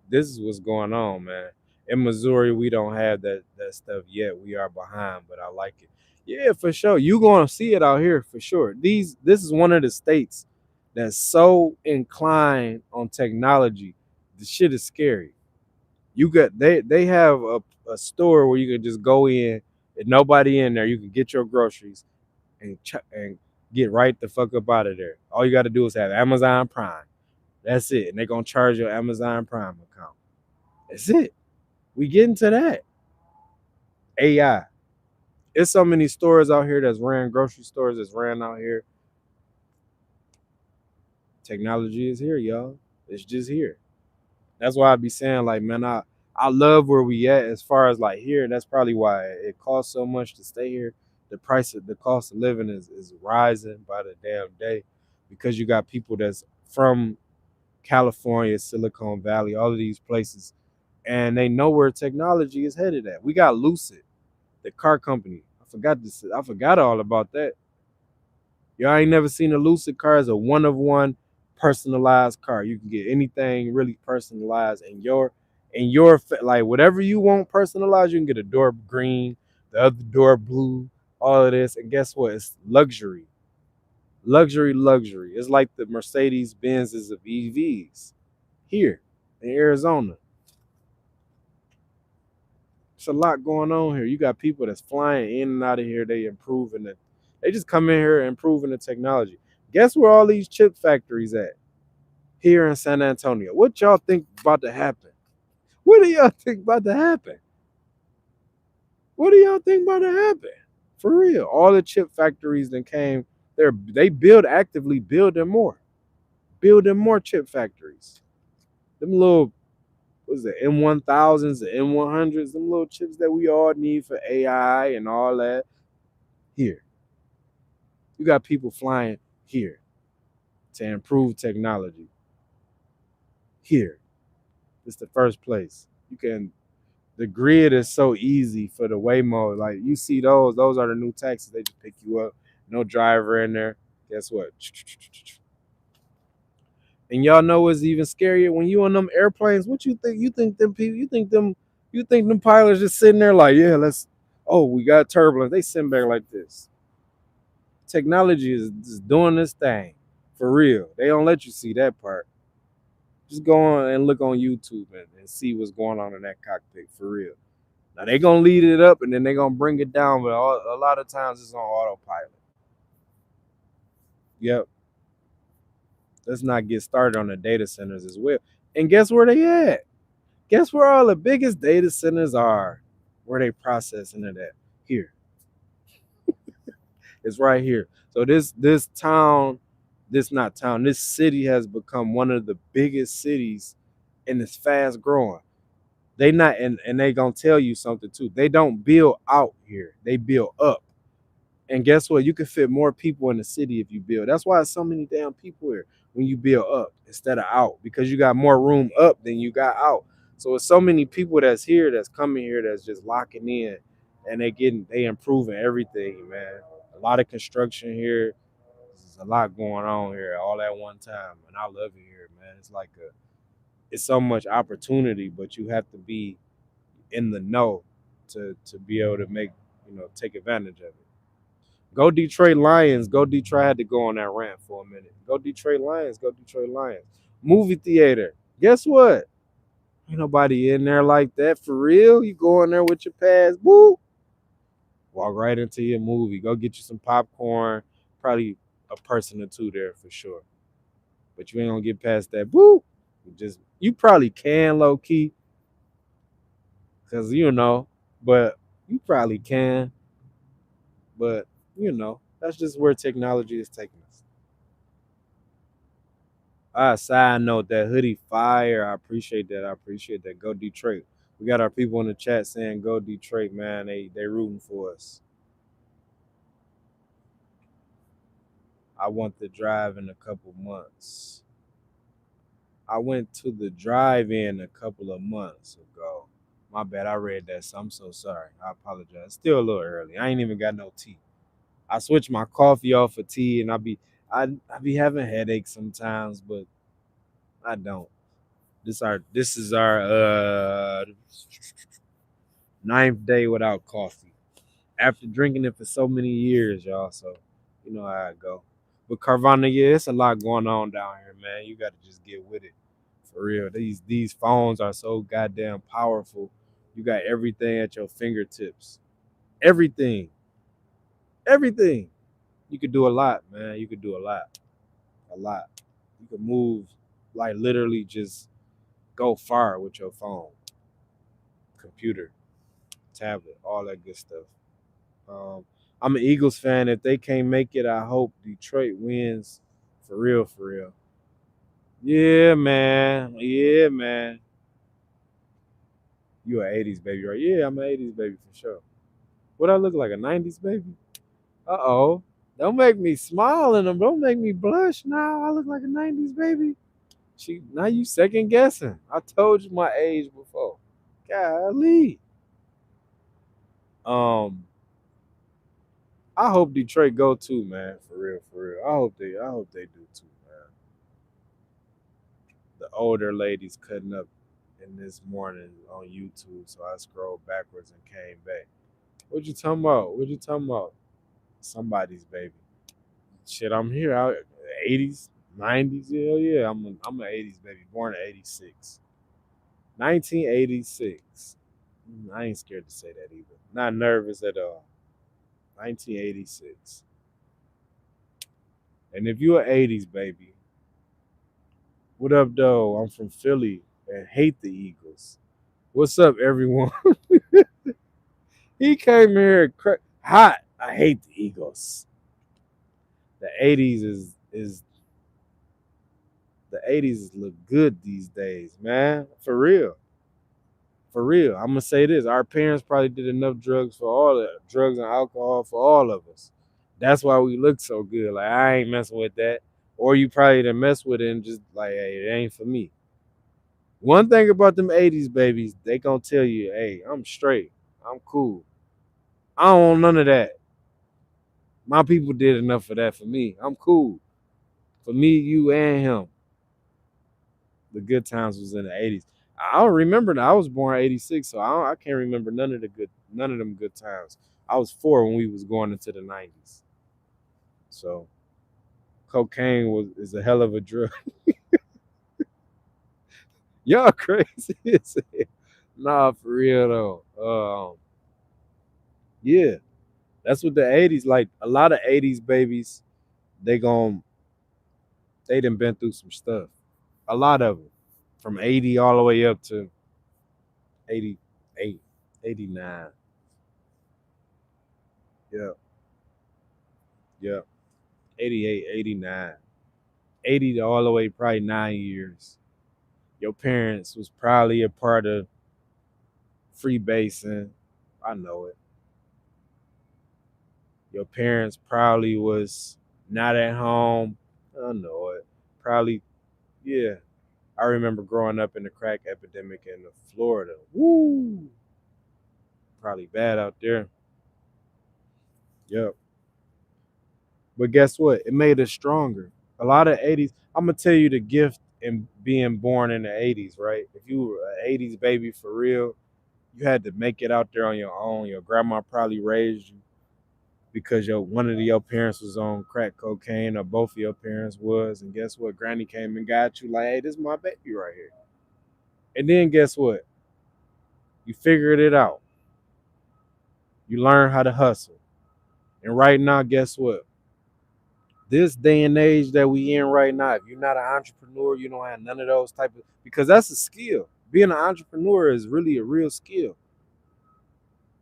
This is what's going on, man. In Missouri, we don't have that stuff yet. We are behind, but I like it. Yeah, for sure. You gonna see it out here for sure. This is one of the states that's so inclined on technology. The shit is scary. You got they have a store where you can just go in and nobody in there. You can get your groceries and get right the fuck up out of there. All you got to do is have Amazon Prime. That's it. And they're gonna charge your Amazon Prime account. That's it. We get into that. AI. It's so many stores out here that's ran, grocery stores that's ran out here. Technology is here, y'all. It's just here. That's why I be saying, like, man, I love where we at as far as like here. That's probably why it costs so much to stay here. The cost of living is rising by the damn day, because you got people that's from California, Silicon Valley, all of these places, and they know where technology is headed at. We got Lucid, the car company. I forgot all about that. Y'all ain't never seen a Lucid car. It's a one of one personalized car. You can get anything really personalized like whatever you want personalized. You can get a door green, the other door blue, all of this. And guess what? It's luxury, luxury, luxury. It's like the Mercedes Benzes of EVs here in Arizona. It's a lot going on here. You got people that's flying in and out of here. They improving it. They just come in here improving the technology. Guess where all these chip factories at? Here in San Antonio. What y'all think about to happen? What do y'all think about to happen? What do y'all think about to happen? For real. All the chip factories that came, they build actively building more. Building more chip factories. Them little, what's it, M1000s, the M100s, them little chips that we all need for AI and all that. Here. You got people flying here to improve technology. Here. It's the first place. The grid is so easy for the Waymo. Like you see those are the new taxis. They just pick you up. No driver in there. Guess what? And y'all know what's even scarier when you on them airplanes. What you think? You think them people? You think them pilots just sitting there like, yeah, let's. Oh, we got turbulence. They sitting back like this. Technology is just doing this thing for real. They don't let you see that part. Just go on and look on YouTube and see what's going on in that cockpit for real. Now they gonna lead it up and then they gonna bring it down, but a lot of times it's on autopilot. Yep. Let's not get started on the data centers as well. And guess where they at? Guess where all the biggest data centers are? Where they processing it at? Here. It's right here. So this town, this not town, this city has become one of the biggest cities, and it's fast growing. They not and they gonna tell you something too. They don't build out here. They build up. And guess what? You can fit more people in the city if you build. That's why there's so many damn people here when you build up instead of out, because you got more room up than you got out. So it's so many people that's here, that's coming here, that's just locking in, and they improving everything, man. A lot of construction here. There's a lot going on here all at one time, and I love it here, man. It's so much opportunity, but you have to be in the know to be able to take advantage of it. Go Detroit Lions. Go Detroit. I had to go on that rant for a minute. Go Detroit Lions. Go Detroit Lions. Movie theater. Guess what? Ain't nobody in there like that for real. You go in there with your pass. Woo. Walk right into your movie. Go get you some popcorn. Probably a person or two there for sure. But you ain't gonna get past that. Woo. You probably can low key. Cause but you probably can. But that's just where technology is taking us. Side note, that hoodie fire. I appreciate that. I appreciate that. Go Detroit. We got our people in the chat saying go Detroit, man. They rooting for us. I want the drive in a couple months. I went to the drive-in a couple of months ago. My bad. I read that, so I'm so sorry. I apologize. Still a little early. I ain't even got no tea. I switched my coffee off for tea, and I be having headaches sometimes, but I don't. This is our ninth day without coffee. After drinking it for so many years, y'all. So you know how I go. But Carvana, yeah, it's a lot going on down here, man. You gotta just get with it. For real. These phones are so goddamn powerful. You got everything at your fingertips. Everything. Everything. You could do a lot, man. You could do a lot. A lot. You could move, like literally just go far with your phone, computer, tablet, all that good stuff. Um, I'm an Eagles fan. If they can't make it, I hope Detroit wins for real, for real. Yeah, man. Yeah, man. You an 80s baby, right? Yeah, I'm an 80s baby for sure. What I look like, a 90s baby? Uh-oh. Don't make me smile in them. Don't make me blush now. I look like a 90s baby. Now you second guessing. I told you my age before. Golly. Um, I hope Detroit go too, man. For real, for real. I hope they do too, man. The older ladies cutting up in this morning on YouTube, so I scrolled backwards and came back. What you talking about? What you talking about? Somebody's baby. Shit, I'm here out 80s, 90s. Yeah, yeah. I'm an 80s baby, born in 86. 1986. I ain't scared to say that either. Not nervous at all. 1986. And if you an 80s baby, what up, though? I'm from Philly and hate the Eagles. What's up, everyone? He came here hot. I hate the Eagles. The 80s is the 80s look good these days, man. For real. For real. I'm gonna say this. Our parents probably did enough drugs and alcohol for all of us. That's why we look so good. Like I ain't messing with that. Or you probably didn't mess with it and just like, hey, it ain't for me. One thing about them 80s babies, they gonna tell you, hey, I'm straight. I'm cool. I don't want none of that. My people did enough of that for me. I'm cool. For me, you, and him. The good times was in the 80s. I don't remember that. I was born in 86, so I can't remember none of them good times. I was 4 when we was going into the 90s. So cocaine is a hell of a drug. Y'all crazy. Nah, for real though. Yeah, that's what the 80s like. A lot of 80s babies, they gon' they done been through some stuff. A lot of them. From 80 all the way up to 88, 89. Yeah, yeah. 88, 89. 80 to all the way probably 9 years. Your parents was probably a part of freebasing. I know it. Your parents probably was not at home. I know it. Probably, yeah. I remember growing up in the crack epidemic in Florida. Woo! Probably bad out there. Yep. But guess what? It made us stronger. A lot of 80s. I'm gonna tell you the gift in being born in the 80s, right? If you were an 80s baby for real, you had to make it out there on your own. Your grandma probably raised you because one of your parents was on crack cocaine or both of your parents was. And guess what? Granny came and got you like, hey, this is my baby right here. And then guess what? You figured it out. You learn how to hustle. And right now, guess what? This day and age that we in right now, if you're not an entrepreneur, you don't have none of those type of because that's a skill. Being an entrepreneur is really a real skill.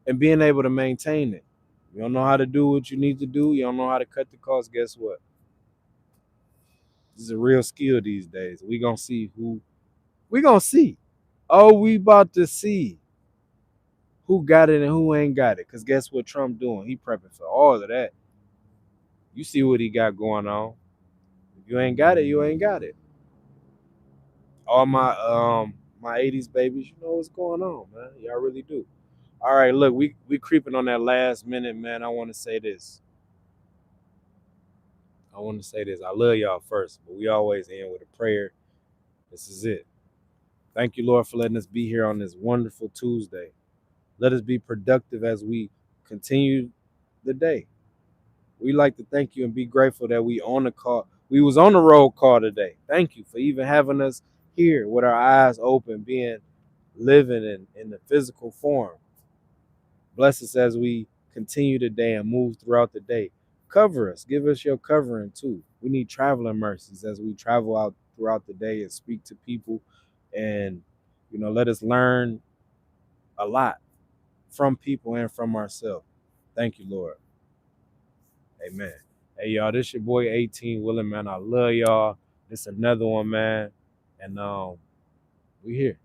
And being able to maintain it. You don't know how to do what you need to do, you don't know how to cut the cost, guess what? This is a real skill these days. We gonna see. Oh, we about to see who got it and who ain't got it. Cause guess what Trump doing? He prepping for all of that. You see what he got going on. If you ain't got it, you ain't got it. All my 80s babies, you know what's going on, man. Y'all really do. All right, look, we creeping on that last minute, man. I want to say this. I love y'all first, but we always end with a prayer. This is it. Thank you, Lord, for letting us be here on this wonderful Tuesday. Let us be productive as we continue the day. We like to thank you and be grateful that we on the call. We was on the road call today. Thank you for even having us here with our eyes open, being living in the physical form. Bless us as we continue today and move throughout the day. Cover us. Give us your covering too. We need traveling mercies as we travel out throughout the day and speak to people and let us learn a lot from people and from ourselves. Thank you, Lord. Amen. Hey y'all, this your boy 8TeenWilln, man. I love y'all. This another one, man. And we here.